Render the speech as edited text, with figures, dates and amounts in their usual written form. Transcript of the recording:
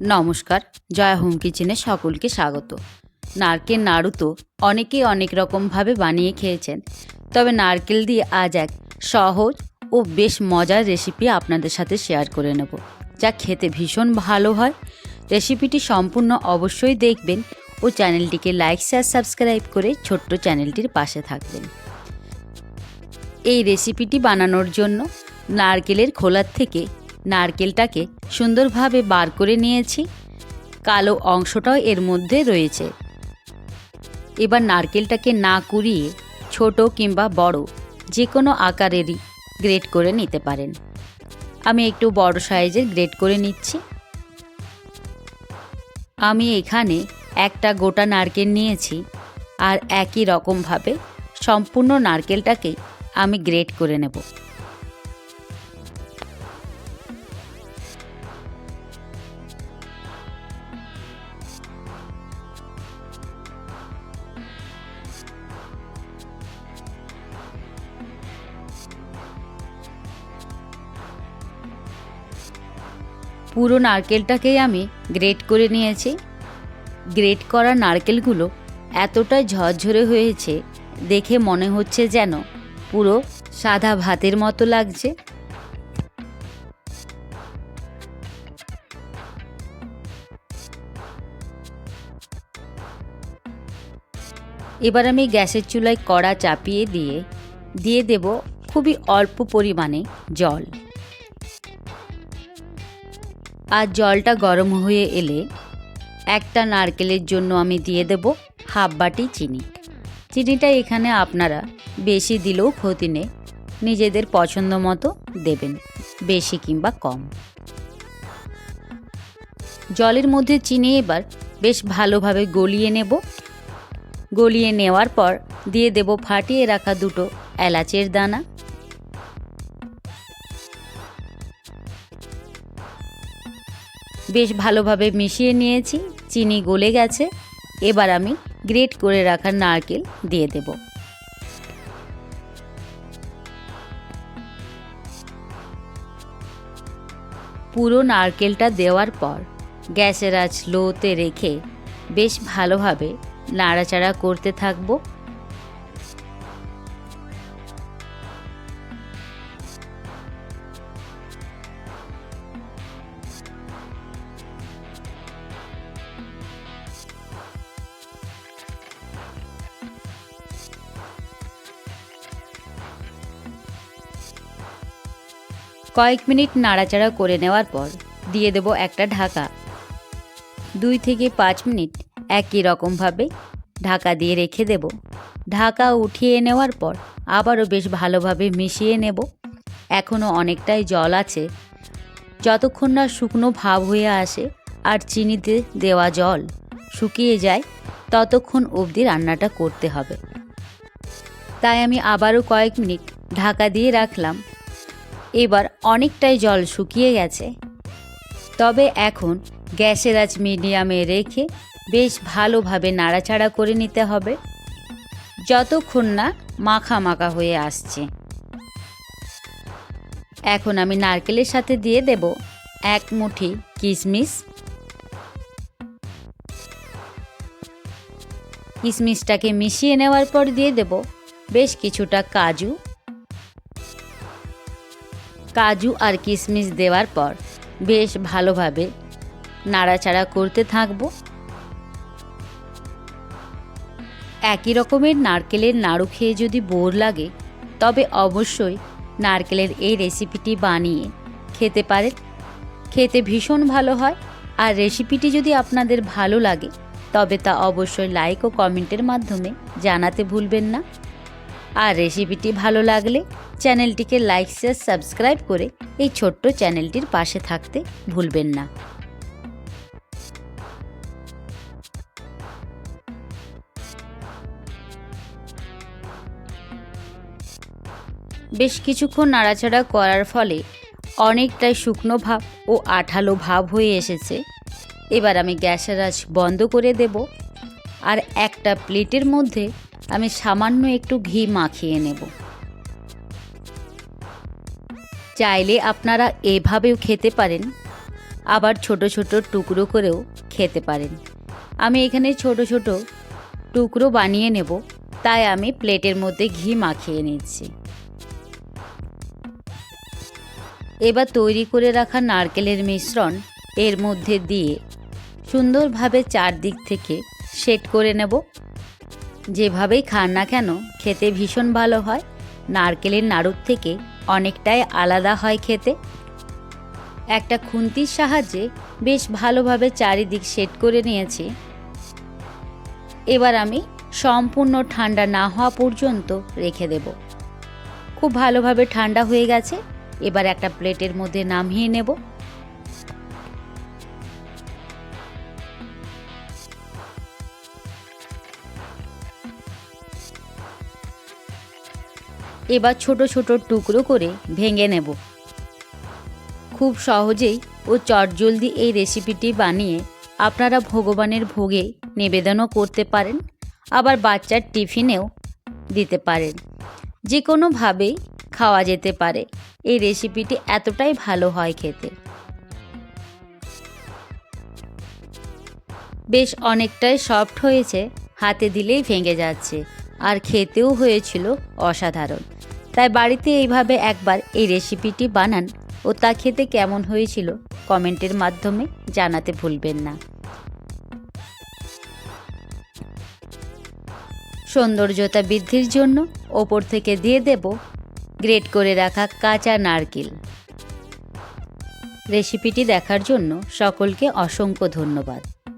নমস্কার, জয়া হোম কিচেনে সকলকে স্বাগত। নারকেল নাড়ু তো অনেকেই অনেক রকমভাবে বানিয়ে খেয়েছেন, তবে নারকেল দিয়ে আজ এক সহজ ও বেশ মজার রেসিপি আপনাদের সাথে শেয়ার করে নেব, যা খেতে ভীষণ ভালো হয়। রেসিপিটি সম্পূর্ণ অবশ্যই দেখবেন ও চ্যানেলটিকে লাইক শেয়ার সাবস্ক্রাইব করে ছোট্ট চ্যানেলটির পাশে থাকবেন। এই রেসিপিটি বানানোর জন্য নারকেলের খোলার থেকে নারকেলটাকে সুন্দরভাবে বার করে নিয়েছি, কালো অংশটাও এর মধ্যে রয়েছে। এবার নারকেলটাকে না কুড়িয়ে ছোট কিংবা বড় যে কোনো আকারেরই গ্রেট করে নিতে পারেন। আমি একটু বড় সাইজের গ্রেট করে নিচ্ছি। আমি এখানে একটা গোটা নারকেল নিয়েছি, আর একই রকমভাবে সম্পূর্ণ নারকেলটাকে আমি গ্রেট করে নেব। পুরো নারকেলটাকেই আমি গ্রেট করে নিয়েছি। গ্রেট করা নারকেলগুলো এতটাই ঝরঝরে হয়েছে, দেখে মনে হচ্ছে যেন পুরো সাদা ভাতের মতো লাগছে। এবার আমি গ্যাসের চুলায় কড়া চাপিয়ে দিয়ে দেব খুবই অল্প পরিমাণে জল। আর জলটা গরম হয়ে এলে একটা নারকেলের জন্য আমি দিয়ে দেব হাফ বাটি চিনি। চিনিটা এখানে আপনারা বেশি দিলেও ক্ষতি নেই, নিজেদের পছন্দ মতো দেবেন, বেশি কিংবা কম। জলের মধ্যে চিনি এবার বেশ ভালোভাবে গলিয়ে নেব। গলিয়ে নেওয়ার পর দিয়ে দেব ফাটিয়ে রাখা দুটো এলাচের দানা। বেশ ভালোভাবে মিশিয়ে নিয়েছি, চিনি গলে গেছে। এবার আমি গ্রেট করে রাখা নারকেল দিয়ে দেব। পুরো নারকেলটা দেওয়ার পর গ্যাসের আঁচ লোতে রেখে বেশ ভালোভাবে নাড়াচাড়া করতে থাকবো। কয়েক মিনিট নাড়াচাড়া করে নেওয়ার পর দিয়ে দেব একটা ঢাকা। 2 থেকে 5 মিনিট একই রকমভাবে ঢাকা দিয়ে রেখে দেব। ঢাকা উঠিয়ে নেওয়ার পর আবারও বেশ ভালোভাবে মিশিয়ে নেব। এখনও অনেকটাই জল আছে, যতক্ষণ না শুকনো ভাব হয়ে আসে আর চিনিতে দেওয়া জল শুকিয়ে যায় ততক্ষণ অবধি রান্নাটা করতে হবে। তাই আমি আবারও কয়েক মিনিট ঢাকা দিয়ে রাখলাম। এবার অনেকটাই জল শুকিয়ে গেছে, তবে এখন গ্যাসের আঁচ মিডিয়ামে রেখে বেশ ভালোভাবে নাড়াচাড়া করে নিতে হবে, যতক্ষণ না মাখা মাখা হয়ে আসছে। এখন আমি নারকেলের সাথে দিয়ে দেব এক মুঠি কিশমিশ। কিশমিশটাকে মিশিয়ে নেওয়ার পর দিয়ে দেব বেশ কিছুটা কাজু। কাজু আর কিশমিশ দেওয়ার পর বেশ ভালোভাবে নাড়াচাড়া করতে থাকবো। একই রকমের নারকেলের নাড়ু খেয়ে যদি বোর লাগে, তবে অবশ্যই নারকেলের এই রেসিপিটি বানিয়ে খেতে পারেন। খেতে ভীষণ ভালো হয়। আর রেসিপিটি যদি আপনাদের ভালো লাগে তবে তা অবশ্যই লাইক ও কমেন্টের মাধ্যমে জানাতে ভুলবেন না। আর রেসিপিটি ভালো লাগলে চ্যানেলটিকে লাইক শেয়ার সাবস্ক্রাইব করে এই ছোট্ট চ্যানেলটির পাশে থাকতে ভুলবেন না। বেশ কিছুক্ষণ নাড়াচাড়া করার ফলে অনেকটাই শুকনো ভাব ও আঠালো ভাব হয়ে এসেছে। এবার আমি গ্যাসের আঁচ বন্ধ করে দেব, আর একটা প্লেটের মধ্যে আমি সামান্য একটু ঘি মাখিয়ে নেব। চাইলে আপনারা এভাবেও খেতে পারেন, আবার ছোট ছোট টুকরো করেও খেতে পারেন। আমি এখানে ছোট ছোট টুকরো বানিয়ে নেব, তাই আমি প্লেটের মধ্যে ঘি মাখিয়ে নিচ্ছি। এবার তৈরি করে রাখা নারকেলের মিশ্রণ এর মধ্যে দিয়ে সুন্দরভাবে চারদিক থেকে সেট করে নেব। যেভাবেই খান না কেন খেতে ভীষণ ভালো হয়, নারকেলের নাড়ুর থেকে অনেকটাই আলাদা হয় খেতে। একটা খুন্তির সাহায্যে বেশ ভালোভাবে চারিদিক সেট করে নিয়েছি। এবার আমি সম্পূর্ণ ঠান্ডা না হওয়া পর্যন্ত রেখে দেব। খুব ভালোভাবে ঠান্ডা হয়ে গেছে, এবার একটা প্লেটের মধ্যে নামিয়ে নেব। এবার ছোট ছোট টুকরো করে ভেঙে নেব। খুব সহজেই ও চটজলদি এই রেসিপিটি বানিয়ে আপনারা ভগবানের ভোগে নিবেদনও করতে পারেন, আবার বাচ্চার টিফিনেও দিতে পারেন। যে কোনোভাবেই খাওয়া যেতে পারে। এই রেসিপিটি এতটাই ভালো হয় খেতে। বেশ অনেকটাই সফট হয়েছে, হাতে দিলেই ভেঙে যাচ্ছে, আর খেতেও হয়েছিল অসাধারণ। তাই বাড়িতে এইভাবে একবার এই রেসিপিটি বানান ও তা খেতে কেমন হয়েছিল কমেন্টের মাধ্যমে জানাতে ভুলবেন না। সৌন্দর্যতা বৃদ্ধির জন্য ওপর থেকে দিয়ে দেব গ্রেট করে রাখা কাঁচা নারকেল। রেসিপিটি দেখার জন্য সকলকে অসংখ্য ধন্যবাদ।